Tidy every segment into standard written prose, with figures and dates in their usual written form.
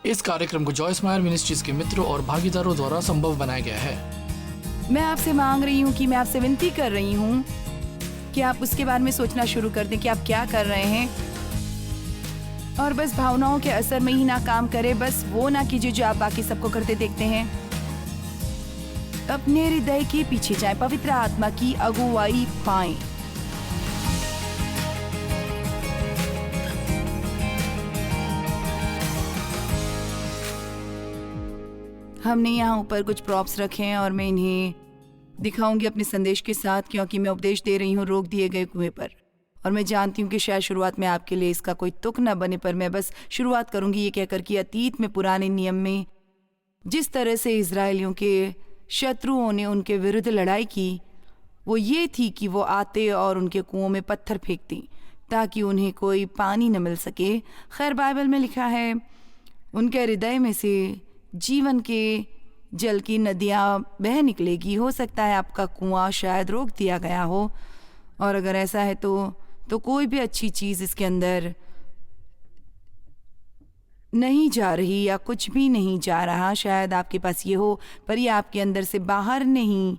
इस कार्यक्रम को जॉयस मायर मिनिस्ट्रीज के मित्रों और भागीदारों द्वारा संभव बनाया गया है। मैं आपसे मांग रही हूँ कि मैं आपसे विनती कर रही हूँ कि आप उसके बारे में सोचना शुरू कर दें कि आप क्या कर रहे हैं, और बस भावनाओं के असर में ही ना काम करें। बस वो ना कीजिए जो आप बाकी सबको करते देखते हैं। अपने हृदय के पीछे जाएं, पवित्र आत्मा की अगुवाई पाएं। हमने यहाँ ऊपर कुछ प्रॉप्स रखे हैं और मैं इन्हें दिखाऊंगी अपने संदेश के साथ, क्योंकि मैं उपदेश दे रही हूँ रोक दिए गए कुएं पर। और मैं जानती हूँ कि शायद शुरुआत में आपके लिए इसका कोई तुक न बने, पर मैं बस शुरुआत करूंगी ये कहकर कि अतीत में पुराने नियम में जिस तरह से इजरायलियों के शत्रुओं ने उनके विरुद्ध लड़ाई की, वो ये थी कि वो आते और उनके कुओं में पत्थर फेंकती ताकि उन्हें कोई पानी न मिल सके। खैर, बाइबल में लिखा है उनके हृदय में से जीवन के जल की नदियाँ बह निकलेगी। हो सकता है आपका कुआं शायद रोक दिया गया हो, और अगर ऐसा है तो कोई भी अच्छी चीज़ इसके अंदर नहीं जा रही या कुछ भी नहीं जा रहा। शायद आपके पास ये हो, पर ये आपके अंदर से बाहर नहीं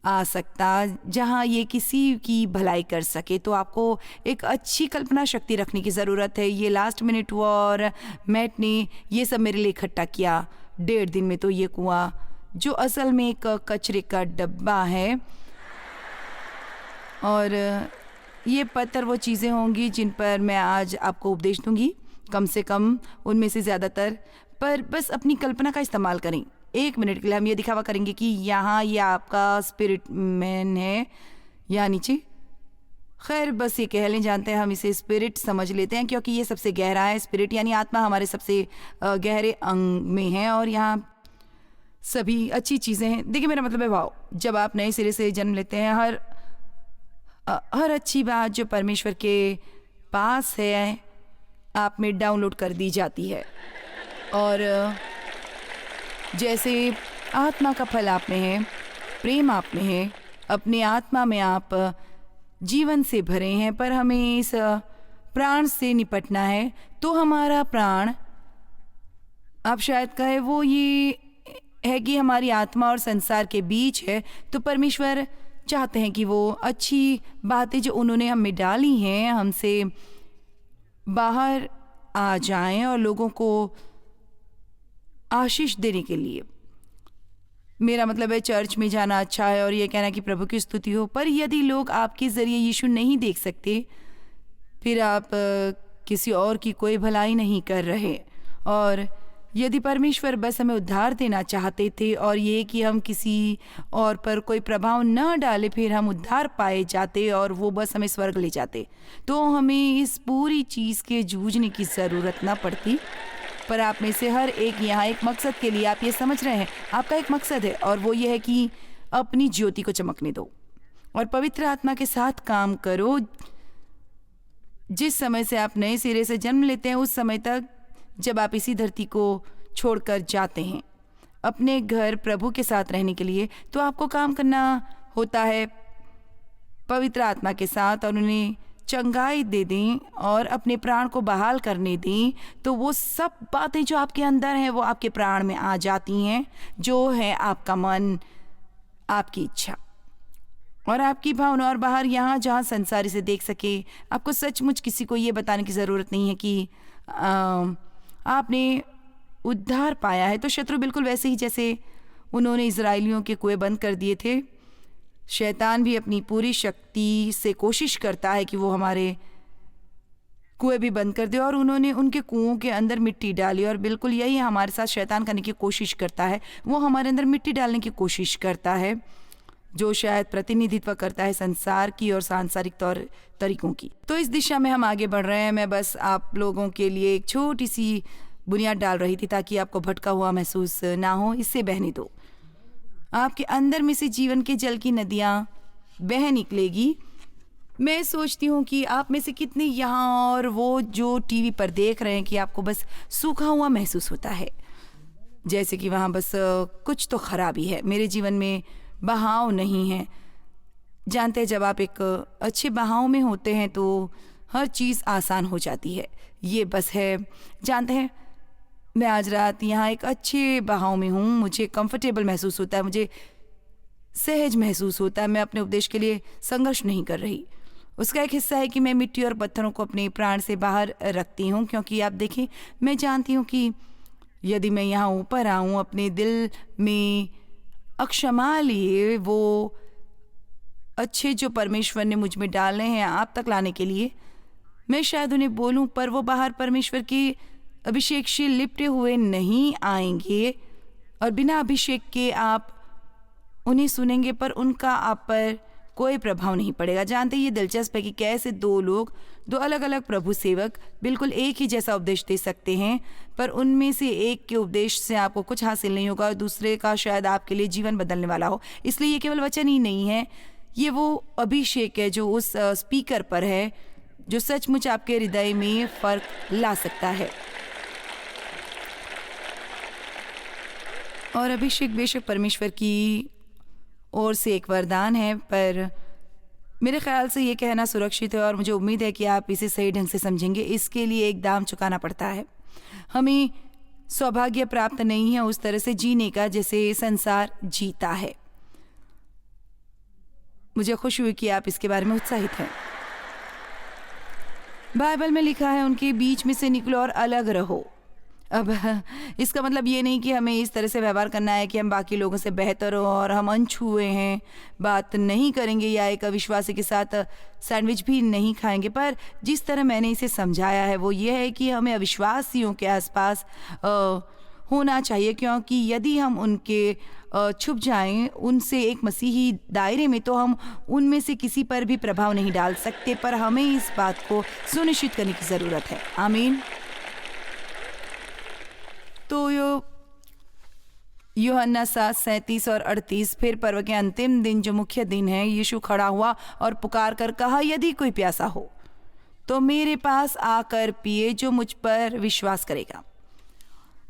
आ सकता जहाँ ये किसी की भलाई कर सके। तो आपको एक अच्छी कल्पना शक्ति रखने की ज़रूरत है। ये लास्ट मिनट हुआ और मैट ने ये सब मेरे लिए इकट्ठा किया 1.5 दिन में। तो ये कुआं जो असल में एक कचरे का डब्बा है, और ये पत्थर वो चीज़ें होंगी जिन पर मैं आज आपको उपदेश दूंगी, कम से कम उनमें से ज़्यादातर। पर बस अपनी कल्पना का इस्तेमाल करें। 1 मिनट के लिए हम ये दिखावा करेंगे कि यहाँ ये आपका स्पिरिट मैन है या नीचे। खैर, बस ये कह लें, जानते हैं हम इसे स्पिरिट समझ लेते हैं क्योंकि ये सबसे गहरा है। स्पिरिट यानी आत्मा हमारे सबसे गहरे अंग में है, और यहाँ सभी अच्छी चीज़ें हैं। देखिए, मेरा मतलब है भाव, जब आप नए सिरे से जन्म लेते हैं, हर अच्छी बात जो परमेश्वर के पास है आप में डाउनलोड कर दी जाती है। और जैसे आत्मा का फल आप में है, प्रेम आप में है, अपने आत्मा में आप जीवन से भरे हैं, पर हमें इस प्राण से निपटना है। तो हमारा प्राण, आप शायद कहे, वो ये है कि हमारी आत्मा और संसार के बीच है। तो परमेश्वर चाहते हैं कि वो अच्छी बातें जो उन्होंने हम में डाली हैं हमसे बाहर आ जाएं और लोगों को आशीष देने के लिए। मेरा मतलब है चर्च में जाना अच्छा है और ये कहना कि प्रभु की स्तुति हो, पर यदि लोग आपके ज़रिए यीशु नहीं देख सकते, फिर आप किसी और की कोई भलाई नहीं कर रहे। और यदि परमेश्वर बस हमें उद्धार देना चाहते थे और ये कि हम किसी और पर कोई प्रभाव न डाले, फिर हम उद्धार पाए जाते और वो बस हमें स्वर्ग ले जाते, तो हमें इस पूरी चीज़ के जूझने की ज़रूरत ना पड़ती। पर आप में से हर एक यहाँ एक मकसद के लिए, आप ये समझ रहे हैं, आपका एक मकसद है, और वो ये है कि अपनी ज्योति को चमकने दो और पवित्र आत्मा के साथ काम करो। जिस समय से आप नए सिरे से जन्म लेते हैं, उस समय तक जब आप इसी धरती को छोड़कर जाते हैं अपने घर प्रभु के साथ रहने के लिए, तो आपको काम करना होता है पवित्र आत्मा के साथ, और उन्हें चंगाई दे दें और अपने प्राण को बहाल करने दें। तो वो सब बातें जो आपके अंदर हैं वो आपके प्राण में आ जाती हैं, जो है आपका मन, आपकी इच्छा और आपकी भावना। और बाहर यहाँ जहाँ संसार इसे देख सके, आपको सचमुच किसी को ये बताने की ज़रूरत नहीं है कि आपने उद्धार पाया है। तो शत्रु बिल्कुल वैसे ही जैसे उन्होंने इजराइलियों के कुएं बंद कर दिए थे, शैतान भी अपनी पूरी शक्ति से कोशिश करता है कि वो हमारे कुएं भी बंद कर दे, और उन्होंने उनके कुओं के अंदर मिट्टी डाली। और बिल्कुल यही हमारे साथ शैतान करने की कोशिश करता है, वो हमारे अंदर मिट्टी डालने की कोशिश करता है, जो शायद प्रतिनिधित्व करता है संसार की और सांसारिक तौर तरीकों की। तो इस दिशा में हम आगे बढ़ रहे हैं। मैं बस आप लोगों के लिए एक छोटी सी बुनियाद डाल रही थी ताकि आपको भटका हुआ महसूस ना हो। इससे बहने दो, आपके अंदर में से जीवन के जल की नदियाँ बह निकलेगी। मैं सोचती हूँ कि आप में से कितने यहाँ और वो जो टीवी पर देख रहे हैं कि आपको बस सूखा हुआ महसूस होता है, जैसे कि वहाँ बस कुछ तो खराबी है, मेरे जीवन में बहाव नहीं है। जानते हैं, जब आप एक अच्छे बहाव में होते हैं तो हर चीज़ आसान हो जाती है। ये बस है, जानते हैं, मैं आज रात यहाँ एक अच्छे बहाव में हूँ, मुझे कंफर्टेबल महसूस होता है, मुझे सहज महसूस होता है। मैं अपने उपदेश के लिए संघर्ष नहीं कर रही। उसका एक हिस्सा है कि मैं मिट्टी और पत्थरों को अपने प्राण से बाहर रखती हूँ, क्योंकि आप देखें, मैं जानती हूँ कि यदि मैं यहाँ ऊपर आऊँ अपने दिल में अक्षमा लिए वो अच्छे जो परमेश्वर ने मुझ में डाले हैं आप तक लाने के लिए, मैं शायद उन्हें बोलूं, पर वो बाहर परमेश्वर की अभिषेक से लिपटे हुए नहीं आएंगे, और बिना अभिषेक के आप उन्हें सुनेंगे पर उनका आप पर कोई प्रभाव नहीं पड़ेगा। जानते ये दिलचस्प है कि कैसे दो लोग, दो अलग अलग प्रभु सेवक बिल्कुल एक ही जैसा उपदेश दे सकते हैं, पर उनमें से एक के उपदेश से आपको कुछ हासिल नहीं होगा और दूसरे का शायद आपके लिए जीवन बदलने वाला हो। इसलिए ये केवल वचन ही नहीं है, ये वो अभिषेक है जो उस स्पीकर पर है, जो सचमुच आपके हृदय में फर्क ला सकता है। और अभिषेक बेशक परमेश्वर की ओर से एक वरदान है, पर मेरे ख्याल से ये कहना सुरक्षित है और मुझे उम्मीद है कि आप इसे सही ढंग से समझेंगे। इसके लिए एक दाम चुकाना पड़ता है। हमें सौभाग्य प्राप्त नहीं है उस तरह से जीने का जैसे संसार जीता है। मुझे खुशी हुई कि आप इसके बारे में उत्साहित हैं। बाइबल में लिखा है, उनके बीच में से निकलो और अलग रहो। अब इसका मतलब ये नहीं कि हमें इस तरह से व्यवहार करना है कि हम बाकी लोगों से बेहतर हो और हम अनछुए हैं, बात नहीं करेंगे या एक अविश्वासी के साथ सैंडविच भी नहीं खाएंगे। पर जिस तरह मैंने इसे समझाया है वो ये है कि हमें अविश्वासियों के आसपास होना चाहिए, क्योंकि यदि हम उनके छुप जाएं उनसे एक मसीही दायरे में, तो हम उनमें से किसी पर भी प्रभाव नहीं डाल सकते। पर हमें इस बात को सुनिश्चित करने की ज़रूरत है। आमीन। तो यूहन्ना 7:37 और 38, फिर पर्व के अंतिम दिन जो मुख्य दिन है, यीशु खड़ा हुआ और पुकार कर कहा, यदि कोई प्यासा हो तो मेरे पास आकर पिए, जो मुझ पर विश्वास करेगा।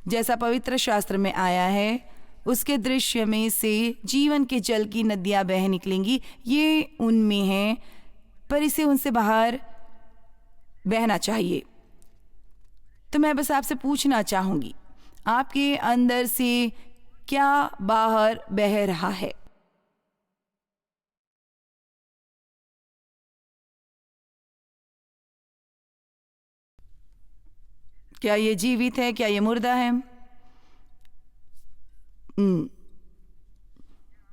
जैसा पवित्र शास्त्र में आया है, उसके दृश्य में से जीवन के जल की नदियां बह निकलेंगी। ये उनमें है, पर इसे उनसे बाहर बहना चाहिए। तो मैं बस आपसे पूछना चाहूंगी, आपके अंदर से क्या बाहर बह रहा है? क्या ये जीवित है? क्या ये मुर्दा है?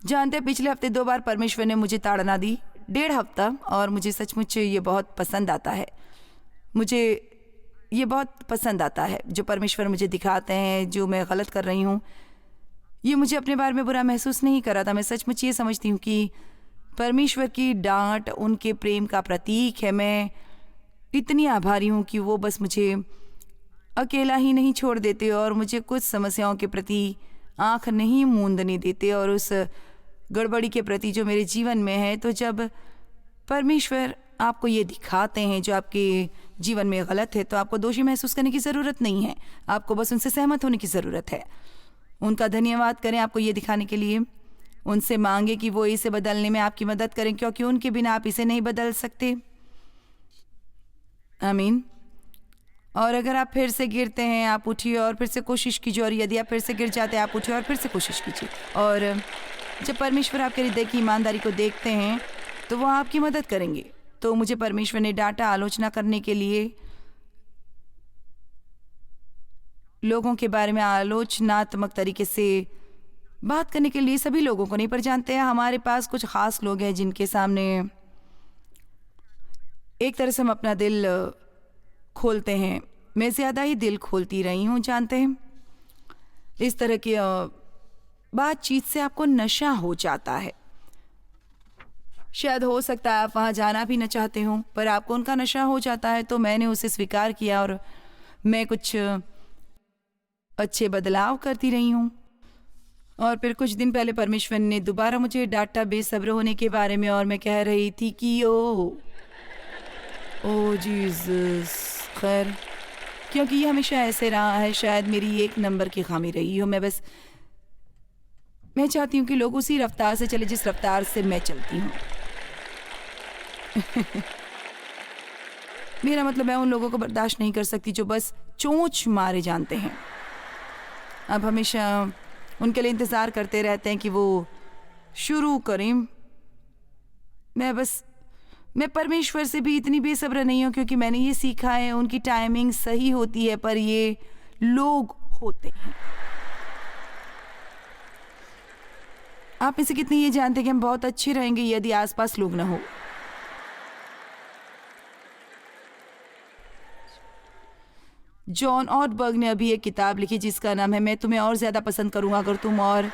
जानते, पिछले हफ्ते 2 बार परमेश्वर ने मुझे ताड़ना दी, 1.5 हफ्ता, और मुझे सचमुच ये बहुत पसंद आता है। मुझे ये बहुत पसंद आता है जो परमेश्वर मुझे दिखाते हैं, जो मैं गलत कर रही हूँ। ये मुझे अपने बारे में बुरा महसूस नहीं कराता। मैं सचमुच ये समझती हूँ कि परमेश्वर की डांट उनके प्रेम का प्रतीक है। मैं इतनी आभारी हूँ कि वो बस मुझे अकेला ही नहीं छोड़ देते और मुझे कुछ समस्याओं के प्रति आंख नहीं मूंदने देते, और उस गड़बड़ी के प्रति जो मेरे जीवन में है। तो जब परमेश्वर आपको ये दिखाते हैं जो आपके जीवन में गलत है, तो आपको दोषी महसूस करने की ज़रूरत नहीं है। आपको बस उनसे सहमत होने की ज़रूरत है। उनका धन्यवाद करें आपको ये दिखाने के लिए। उनसे मांगे कि वो इसे बदलने में आपकी मदद करें, क्योंकि उनके बिना आप इसे नहीं बदल सकते। आमीन। और अगर आप फिर से गिरते हैं, आप उठिए और फिर से कोशिश कीजिए, और यदि आप फिर से गिर जाते हैं, आप उठिए और फिर से कोशिश कीजिए। और जब परमेश्वर आपके हृदय की ईमानदारी को देखते हैं तो वो आपकी मदद करेंगे। तो मुझे परमेश्वर ने डांटा आलोचना करने के लिए, लोगों के बारे में आलोचनात्मक तरीके से बात करने के लिए, सभी लोगों को नहीं, पर जानते हैं हमारे पास कुछ खास लोग हैं जिनके सामने एक तरह से हम अपना दिल खोलते हैं। मैं ज़्यादा ही दिल खोलती रही हूँ। जानते हैं, इस तरह की बातचीत से आपको नशा हो जाता है। शायद हो सकता है आप वहाँ जाना भी न चाहते हो, पर आपको उनका नशा हो जाता है। तो मैंने उसे स्वीकार किया और मैं कुछ अच्छे बदलाव करती रही हूँ। और फिर कुछ दिन पहले परमेश्वर ने दोबारा मुझे डांटा बेसब्र होने के बारे में, और मैं कह रही थी कि ओ जीसस, खैर, क्योंकि ये हमेशा ऐसे रहा है। शायद मेरी 1 नंबर की खामी रही हो। मैं चाहती हूँ कि लोग उसी रफ्तार से चले जिस रफ्तार से मैं चलती हूँ। मेरा मतलब मैं उन लोगों को बर्दाश्त नहीं कर सकती जो बस चोंच मारे जानते हैं। आप हमेशा उनके लिए इंतज़ार करते रहते हैं कि वो शुरू करें। मैं परमेश्वर से भी इतनी बेसब्र नहीं हूँ, क्योंकि मैंने ये सीखा है उनकी टाइमिंग सही होती है, पर ये लोग होते हैं। आप में से कितने ये जानते हैं कि हम बहुत अच्छे रहेंगे यदि आसपास लोग ना हो। जॉन ऑटबर्ग ने अभी एक किताब लिखी जिसका नाम है मैं तुम्हें और ज़्यादा पसंद करूँगा अगर तुम और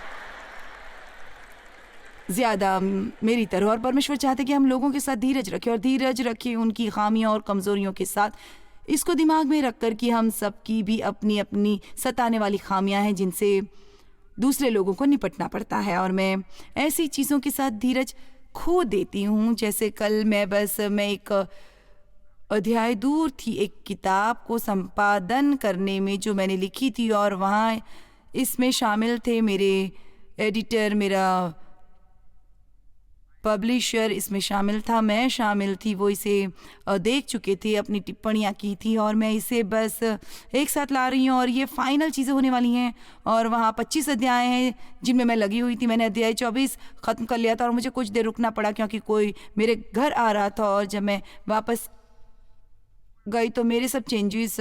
ज़्यादा मेरी तरह। और परमेश्वर चाहते कि हम लोगों के साथ धीरज रखें, और धीरज रखें उनकी खामियों और कमज़ोरियों के साथ। इसको दिमाग में रख कर कि हम सबकी भी अपनी अपनी सताने वाली खामियां हैं जिनसे दूसरे लोगों को निपटना पड़ता है, और मैं ऐसी चीज़ों के साथ धीरज खो देती हूँ। जैसे कल मैं एक अध्याय दूर थी एक किताब को संपादन करने में जो मैंने लिखी थी, और वहाँ इसमें शामिल थे मेरे एडिटर, मेरा पब्लिशर इसमें शामिल था, मैं शामिल थी। वो इसे देख चुके थे, अपनी टिप्पणियाँ की थी, और मैं इसे बस एक साथ ला रही हूँ, और ये फाइनल चीज़ें होने वाली हैं। और वहाँ 25 अध्याय हैं जिनमें मैं लगी हुई थी। मैंने अध्याय 24 ख़त्म कर लिया था, और मुझे कुछ देर रुकना पड़ा क्योंकि कोई मेरे घर आ रहा था। और जब मैं वापस गई तो मेरे सब चेंजेस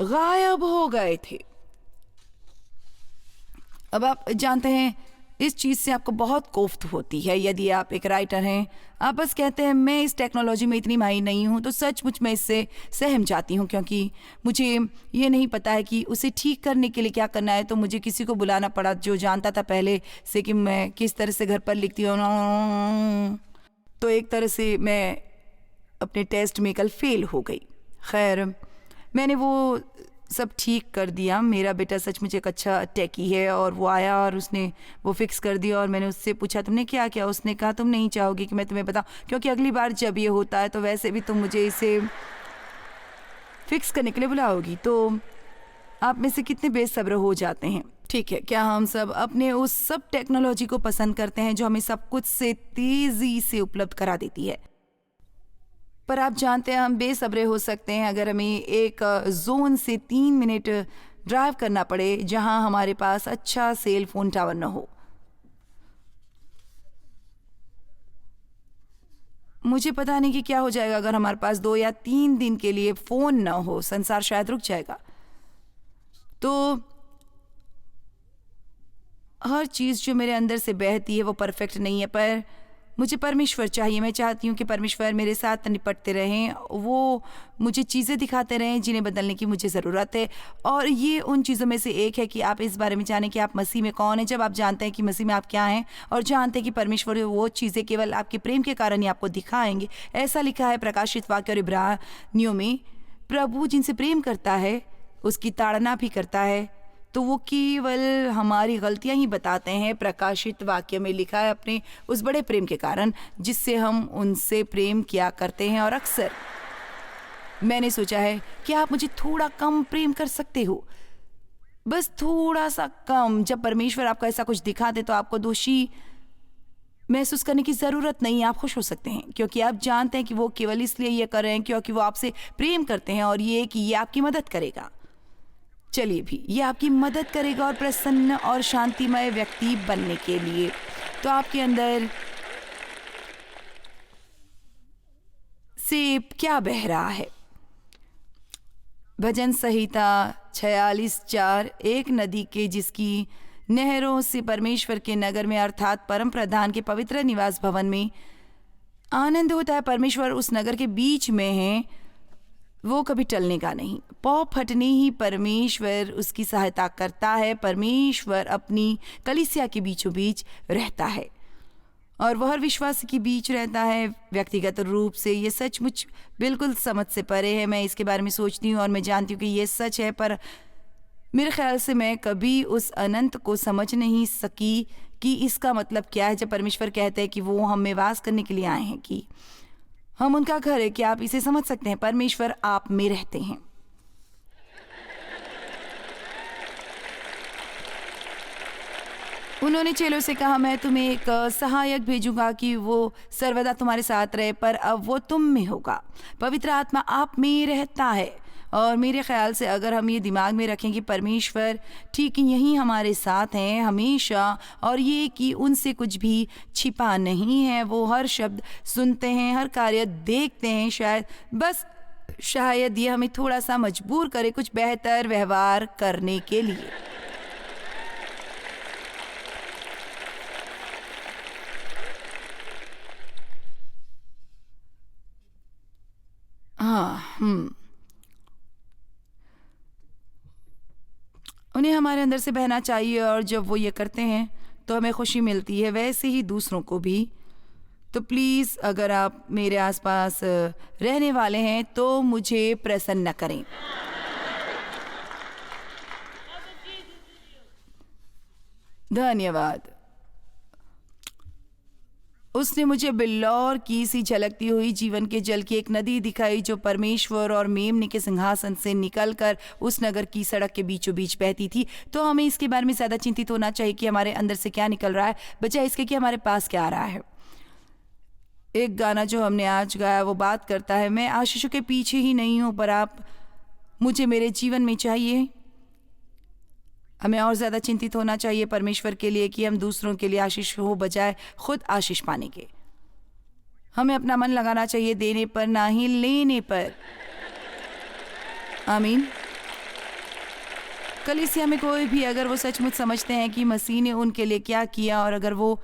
गायब हो गए थे। अब आप जानते हैं इस चीज़ से आपको बहुत कोफ्त होती है यदि आप एक राइटर हैं। आप बस कहते हैं मैं इस टेक्नोलॉजी में इतनी माहिर नहीं हूँ, तो सचमुच मैं इससे सहम जाती हूँ, क्योंकि मुझे ये नहीं पता है कि उसे ठीक करने के लिए क्या करना है। तो मुझे किसी को बुलाना पड़ा जो जानता था पहले से कि मैं किस तरह से घर पर लिखती हूँ। तो एक तरह से मैं अपने टेस्ट में कल फेल हो गई। खैर, मैंने वो सब ठीक कर दिया। मेरा बेटा सचमुच एक अच्छा टेकी है, और वो आया और उसने वो फिक्स कर दिया। और मैंने उससे पूछा तुमने क्या किया? उसने कहा तुम नहीं चाहोगी कि मैं तुम्हें बताऊं, क्योंकि अगली बार जब ये होता है तो वैसे भी तुम मुझे इसे फिक्स करने के लिए बुलाओगी। तो आप में से कितने बेसब्र हो जाते हैं? ठीक है, क्या हम सब अपने उस सब टेक्नोलॉजी को पसंद करते हैं जो हमें सब कुछ से तेज़ी से उपलब्ध करा देती है? पर आप जानते हैं हम बेसब्रे हो सकते हैं अगर हमें एक जोन से 3 मिनट ड्राइव करना पड़े जहां हमारे पास अच्छा सेल फोन टावर न हो। मुझे पता नहीं कि क्या हो जाएगा अगर हमारे पास 2 या 3 दिन के लिए फ़ोन न हो। संसार शायद रुक जाएगा। तो हर चीज़ जो मेरे अंदर से बहती है वो परफेक्ट नहीं है, पर मुझे परमेश्वर चाहिए। मैं चाहती हूँ कि परमेश्वर मेरे साथ निपटते रहें, वो मुझे चीज़ें दिखाते रहें जिन्हें बदलने की मुझे ज़रूरत है। और ये उन चीज़ों में से एक है कि आप इस बारे में जानें कि आप मसीह में कौन हैं। जब आप जानते हैं कि मसीह में आप क्या हैं और जानते हैं कि परमेश्वर वो चीज़ें केवल आपके प्रेम के कारण ही आपको दिखाएंगे। ऐसा लिखा है प्रकाशित वाक्य और इब्रानियों में, प्रभु जिनसे प्रेम करता है उसकी ताड़ना भी करता है, तो वो केवल हमारी गलतियां ही बताते हैं। प्रकाशित वाक्य में लिखा है अपने उस बड़े प्रेम के कारण जिससे हम उनसे प्रेम किया करते हैं। और अक्सर मैंने सोचा है कि आप मुझे थोड़ा कम प्रेम कर सकते हो, बस थोड़ा सा कम। जब परमेश्वर आपको ऐसा कुछ दिखा दे तो आपको दोषी महसूस करने की ज़रूरत नहीं है। आप खुश हो सकते हैं क्योंकि आप जानते हैं कि वो केवल इसलिए ये कर रहे हैं क्योंकि वो आपसे प्रेम करते हैं, और ये कि ये आपकी मदद करेगा। चलिए भी, ये आपकी मदद करेगा और प्रसन्न और शांतिमय व्यक्ति बनने के लिए। तो आपके अंदर से क्या बह रहा है? भजन संहिता 46:4, एक नदी के जिसकी नहरों से परमेश्वर के नगर में अर्थात परम प्रधान के पवित्र निवास भवन में आनंद होता है। परमेश्वर उस नगर के बीच में है, वो कभी टलने का नहीं। पौ फटने ही परमेश्वर उसकी सहायता करता है। परमेश्वर अपनी कलीसिया के बीचों बीच रहता है और वह हर विश्वास के बीच रहता है व्यक्तिगत रूप से। ये सचमुच बिल्कुल समझ से परे है। मैं इसके बारे में सोचती हूँ और मैं जानती हूँ कि ये सच है, पर मेरे ख्याल से मैं कभी उस अनंत को समझ नहीं सकी कि इसका मतलब क्या है जब परमेश्वर कहते हैं कि वो हम में वास करने के लिए आए हैं, कि हम उनका घर है। कि आप इसे समझ सकते हैं? परमेश्वर आप में रहते हैं। उन्होंने चेलों से कहा, मैं तुम्हें एक सहायक भेजूंगा कि वो सर्वदा तुम्हारे साथ रहे, पर अब वो तुम में होगा। पवित्र आत्मा आप में रहता है और मेरे ख्याल से अगर हम ये दिमाग में रखें कि परमेश्वर ठीक यहीं हमारे साथ हैं हमेशा, और ये कि उनसे कुछ भी छिपा नहीं है, वो हर शब्द सुनते हैं, हर कार्य देखते हैं, शायद ये हमें थोड़ा सा मजबूर करे कुछ बेहतर व्यवहार करने के लिए। हाँ, उन्हें हमारे अंदर से बहना चाहिए, और जब वो ये करते हैं तो हमें खुशी मिलती है, वैसे ही दूसरों को भी। तो प्लीज़ अगर आप मेरे आसपास रहने वाले हैं तो मुझे प्रसन्न करें। धन्यवाद। उसने मुझे बिल्लौर की सी झलकती हुई जीवन के जल की एक नदी दिखाई जो परमेश्वर और मेमने के सिंहासन से निकलकर उस नगर की सड़क के बीचों बीच बहती थी। तो हमें इसके बारे में ज़्यादा चिंतित होना चाहिए कि हमारे अंदर से क्या निकल रहा है, बजाय इसके कि हमारे पास क्या आ रहा है। एक गाना जो हमने आज गाया वो बात करता है, मैं आशीषों के पीछे ही नहीं हूँ, पर आप मुझे मेरे जीवन में चाहिए। हमें और ज़्यादा चिंतित होना चाहिए परमेश्वर के लिए कि हम दूसरों के लिए आशीष हो, बजाय खुद आशीष पाने के। हमें अपना मन लगाना चाहिए देने पर, ना ही लेने पर। आमीन। कलीसिया में कोई भी अगर वो सचमुच समझते हैं कि मसीह ने उनके लिए क्या किया, और अगर वो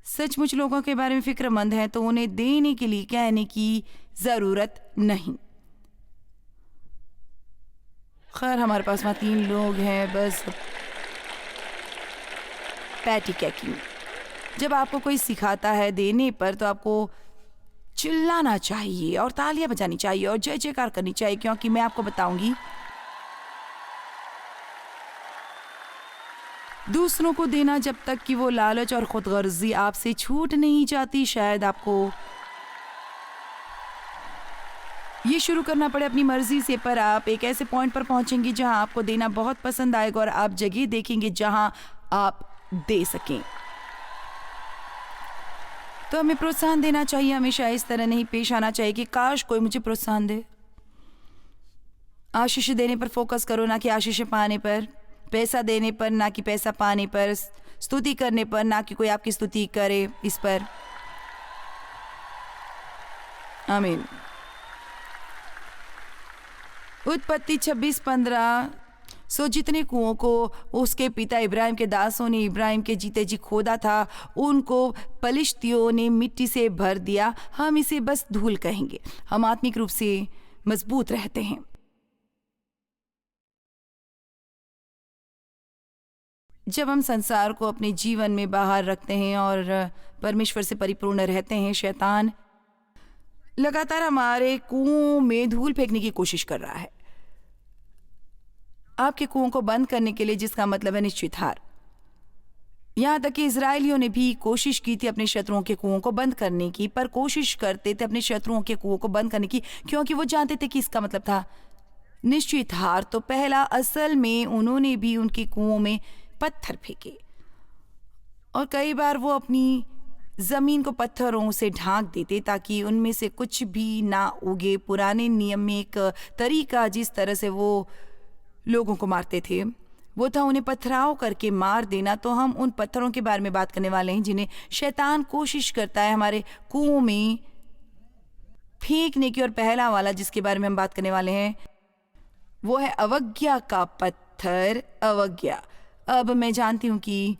सचमुच लोगों के बारे में फिक्रमंद हैं, तो उन्हें देने के लिए कहने की ज़रूरत नहीं। खैर, हमारे पास वहाँ 3 लोग हैं, बस पैटी कैकिंग। जब आपको कोई सिखाता है देने पर, तो आपको चिल्लाना चाहिए और तालियां बजानी चाहिए और जय जयकार करनी चाहिए, क्योंकि मैं आपको बताऊंगी, दूसरों को देना जब तक कि वो लालच और खुदगर्जी आपसे छूट नहीं जाती, शायद आपको ये शुरू करना पड़े अपनी मर्जी से, पर आप एक ऐसे पॉइंट पर पहुंचेंगे जहां आपको देना बहुत पसंद आएगा और आप जगह देखेंगे जहां आप दे सकें। तो हमें प्रोत्साहन देना चाहिए, हमेशा इस तरह नहीं पेश आना चाहिए कि काश कोई मुझे प्रोत्साहन दे। आशीष देने पर फोकस करो, ना कि आशीष पाने पर। पैसा देने पर, ना कि पैसा पाने पर। स्तुति करने पर, ना कि कोई आपकी स्तुति करे इस पर। आमीन। उत्पत्ति 26:15। सो जितने कुओं को उसके पिता इब्राहिम के दासों ने इब्राहिम के जीते जी खोदा था, उनको पलिश्तियों ने मिट्टी से भर दिया। हम इसे बस धूल कहेंगे। हम आत्मिक रूप से मजबूत रहते हैं। जब हम संसार को अपने जीवन में बाहर रखते हैं और परमेश्वर से परिपूर्ण रहते हैं, शैतान लगातार हमारे कुओं में धूल फेंकने की कोशिश कर रहा है, आपके कुओं को बंद करने के लिए, जिसका मतलब है निश्चित हार। यहां तक कि इजरायलियों ने भी कोशिश की थी अपने शत्रुओं के कुओं को बंद करने की, पर कोशिश करते थे अपने शत्रुओं के कुओं को बंद करने की, क्योंकि वो जानते थे कि इसका मतलब था निश्चित हार। तो पहला, असल में उन्होंने भी उनके कुओं में पत्थर फेंके, और कई बार वो अपनी जमीन को पत्थरों से ढांक देते ताकि उनमें से कुछ भी ना उगे। पुराने नियम में एक तरीका जिस तरह से वो लोगों को मारते थे, वो था उन्हें पथराव करके मार देना। तो हम उन पत्थरों के बारे में बात करने वाले हैं जिन्हें शैतान कोशिश करता है हमारे कुओं में फेंकने की। और पहला वाला जिसके बारे में हम बात करने वाले हैं वो है अवज्ञा का पत्थर, अवज्ञा। अब मैं जानती हूं कि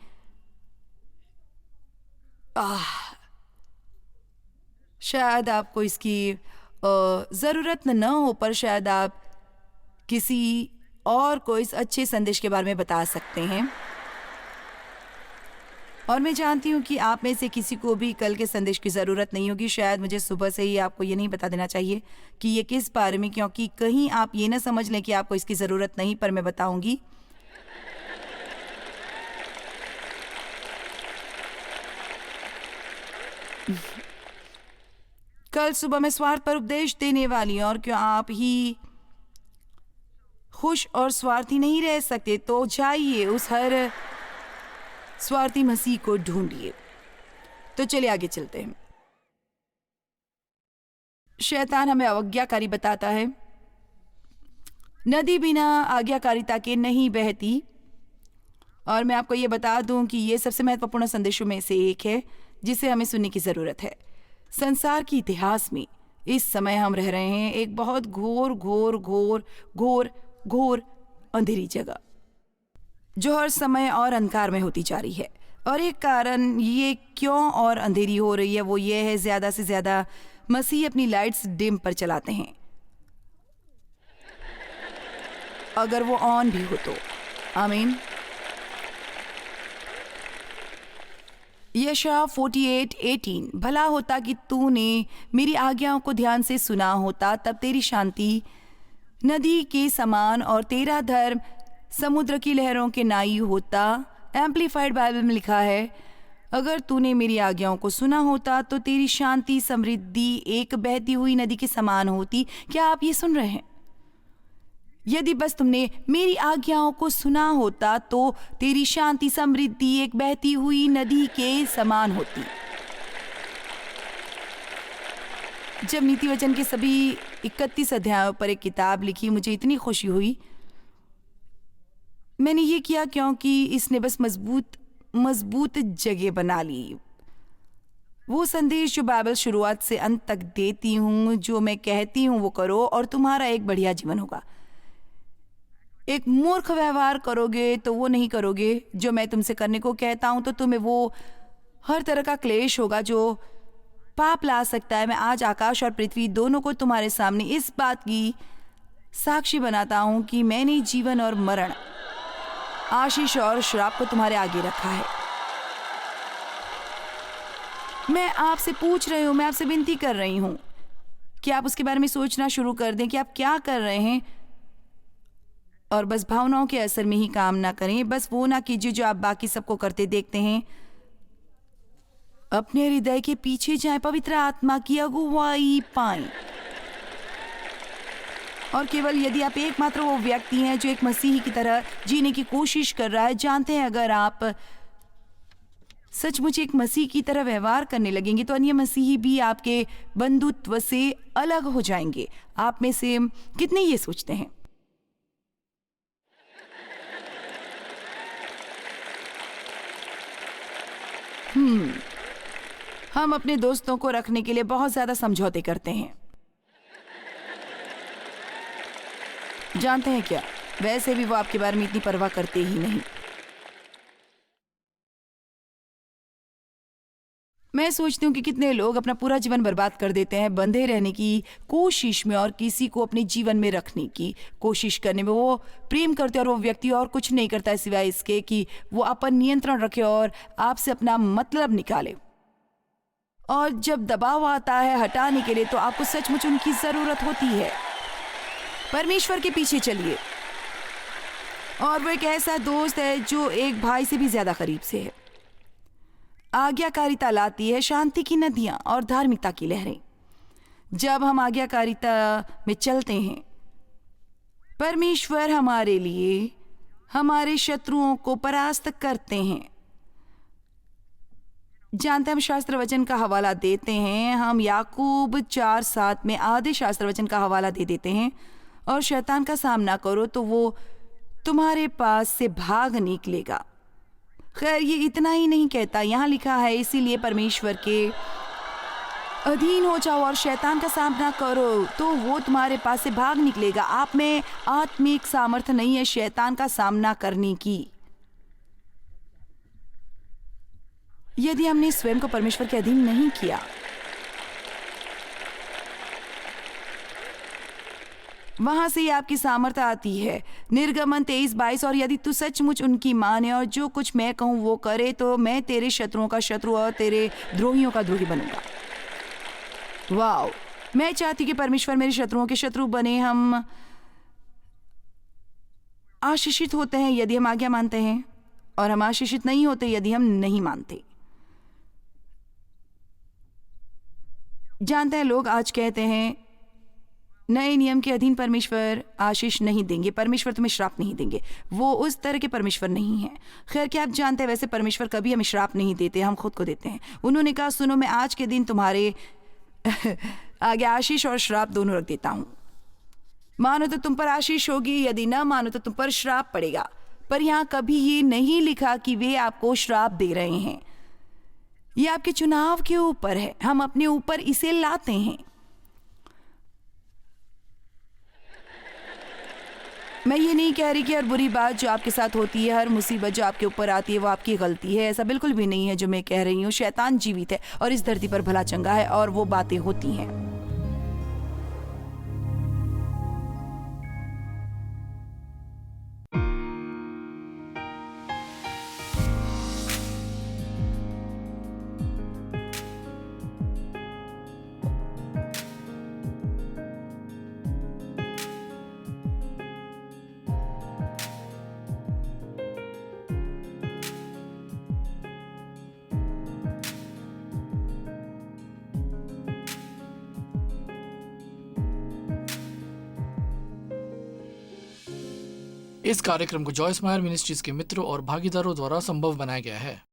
शायद आपको इसकी ज़रूरत न हो, पर शायद आप किसी और को इस अच्छे संदेश के बारे में बता सकते हैं। और मैं जानती हूँ कि आप में से किसी को भी कल के संदेश की ज़रूरत नहीं होगी। शायद मुझे सुबह से ही आपको ये नहीं बता देना चाहिए कि ये किस बारे में, क्योंकि कहीं आप ये ना समझ लें कि आपको इसकी ज़रूरत नहीं, पर मैं बताऊँगी। कल सुबह मैं स्वार्थ पर उपदेश देने वाली हूँ, और क्यों आप ही खुश और स्वार्थी नहीं रह सकते, तो जाइए उस हर स्वार्थी मसीह को ढूंढिए। तो चलिए आगे चलते हैं। शैतान हमें अवज्ञाकारी बताता है नदी बिना आज्ञाकारिता के नहीं बहती। और मैं आपको ये बता दूं कि ये सबसे महत्वपूर्ण संदेशों में से एक है जिसे हमें सुनने की ज़रूरत है। संसार के इतिहास में इस समय हम रह रहे हैं एक बहुत घोर घोर घोर घोर घोर अंधेरी जगह जो हर समय और अंधकार में होती जा रही है। और एक कारण ये क्यों और अंधेरी हो रही है वो ये है, ज़्यादा से ज़्यादा मसीह अपनी लाइट्स डिम पर चलाते हैं, अगर वो ऑन भी हो तो। आमीन। यशायाह 48:18, भला होता कि तूने मेरी आज्ञाओं को ध्यान से सुना होता, तब तेरी शांति नदी के समान और तेरा धर्म समुद्र की लहरों के नाई होता। एम्प्लीफाइड बाइबल में लिखा है, अगर तूने मेरी आज्ञाओं को सुना होता तो तेरी शांति समृद्धि एक बहती हुई नदी के समान होती। क्या आप ये सुन रहे हैं? यदि बस तुमने मेरी आज्ञाओं को सुना होता तो तेरी शांति समृद्धि एक बहती हुई नदी के समान होती। जब नीति वचन के सभी 31 अध्यायों पर एक किताब लिखी, मुझे इतनी खुशी हुई। मैंने ये किया क्योंकि इसने बस मजबूत जगह बना ली। वो संदेश जो बाइबल शुरुआत से अंत तक देती हूँ, जो मैं कहती हूँ वो करो और तुम्हारा एक बढ़िया जीवन होगा। एक मूर्ख व्यवहार करोगे तो वो नहीं करोगे जो मैं तुमसे करने को कहता हूं, तो तुम्हें वो हर तरह का क्लेश होगा जो पाप ला सकता है। मैं आज आकाश और पृथ्वी दोनों को तुम्हारे सामने इस बात की साक्षी बनाता हूं कि मैंने जीवन और मरण, आशीष और श्राप को तुम्हारे आगे रखा है। मैं आपसे पूछ रही हूं, मैं आपसे विनती कर रही हूं कि आप उसके बारे में सोचना शुरू कर दें कि आप क्या कर रहे हैं, और बस भावनाओं के असर में ही काम ना करें। बस वो ना कीजिए जो आप बाकी सबको करते देखते हैं। अपने हृदय के पीछे जाएं, पवित्र आत्मा की अगुवाई पाएं। और केवल यदि आप एकमात्र वो व्यक्ति हैं जो एक मसीही की तरह जीने की कोशिश कर रहा है, जानते हैं अगर आप सचमुच एक मसीह की तरह व्यवहार करने लगेंगे तो अन्य मसीही भी आपके बंधुत्व से अलग हो जाएंगे। आप में से कितने ये सोचते हैं? हम अपने दोस्तों को रखने के लिए बहुत ज्यादा समझौते करते हैं। जानते हैं क्या, वैसे भी वो आपके बारे में इतनी परवाह करते ही नहीं। मैं सोचती हूँ कि कितने लोग अपना पूरा जीवन बर्बाद कर देते हैं बंधे रहने की कोशिश में और किसी को अपने जीवन में रखने की कोशिश करने में। वो प्रेम करते और वो व्यक्ति और कुछ नहीं करता है सिवाय इसके कि वो अपन नियंत्रण रखे और आपसे अपना मतलब निकाले। और जब दबाव आता है हटाने के लिए तो आपको सचमुच उनकी जरूरत होती है। परमेश्वर के पीछे चलिए, और वो एक ऐसा दोस्त है जो एक भाई से भी ज्यादा करीब से है। आज्ञाकारिता लाती है शांति की नदियां और धार्मिकता की लहरें। जब हम आज्ञाकारिता में चलते हैं, परमेश्वर हमारे लिए हमारे शत्रुओं को परास्त करते हैं। जानते हैं, हम शास्त्र वचन का हवाला देते हैं। हम याकूब 4:7 में आधे शास्त्र वचन का हवाला दे देते हैं, और शैतान का सामना करो तो वो तुम्हारे पास से भाग निकलेगा। खैर, ये इतना ही नहीं कहता, यहाँ लिखा है इसीलिए परमेश्वर के अधीन हो जाओ और शैतान का सामना करो तो वो तुम्हारे पास से भाग निकलेगा। आप में आत्मिक सामर्थ्य नहीं है शैतान का सामना करने की। यदि हमने स्वयं को परमेश्वर के अधीन नहीं किया, वहां से ही आपकी सामर्थ्य आती है। निर्गमन 23:22, और यदि तू सचमुच उनकी माने और जो कुछ मैं कहूं वो करे तो मैं तेरे शत्रुओं का शत्रु और तेरे द्रोहियों का द्रोही बनूंगा। वाओ, मैं चाहती कि परमेश्वर मेरे शत्रुओं के शत्रु बने। हम आशीषित होते हैं यदि हम आज्ञा मानते हैं, और हम आशीषित नहीं होते यदि हम नहीं मानते। जानते हैं, लोग आज कहते हैं नए नियम के अधीन परमेश्वर आशीष नहीं देंगे, परमेश्वर तुम्हें श्राप नहीं देंगे। वो उस तरह के परमेश्वर नहीं है। खैर, क्या आप जानते हैं, वैसे परमेश्वर कभी हमें श्राप नहीं देते, हम खुद को देते हैं। उन्होंने कहा, सुनो, मैं आज के दिन तुम्हारे आगे आशीष और श्राप दोनों रख देता हूँ। मानो तो तुम पर आशीष होगी, यदि न मानो तो तुम पर श्राप पड़ेगा। पर यहाँ कभी ये नहीं लिखा कि वे आपको श्राप दे रहे हैं। ये आपके चुनाव के ऊपर है, हम अपने ऊपर इसे लाते हैं। मैं ये नहीं कह रही कि हर बुरी बात जो आपके साथ होती है, हर मुसीबत जो आपके ऊपर आती है वो आपकी गलती है। ऐसा बिल्कुल भी नहीं है जो मैं कह रही हूँ। शैतान जीवित है और इस धरती पर भला चंगा है और वो बातें होती हैं। इस कार्यक्रम को जॉयस मायर मिनिस्ट्रीज के मित्रों और भागीदारों द्वारा संभव बनाया गया है।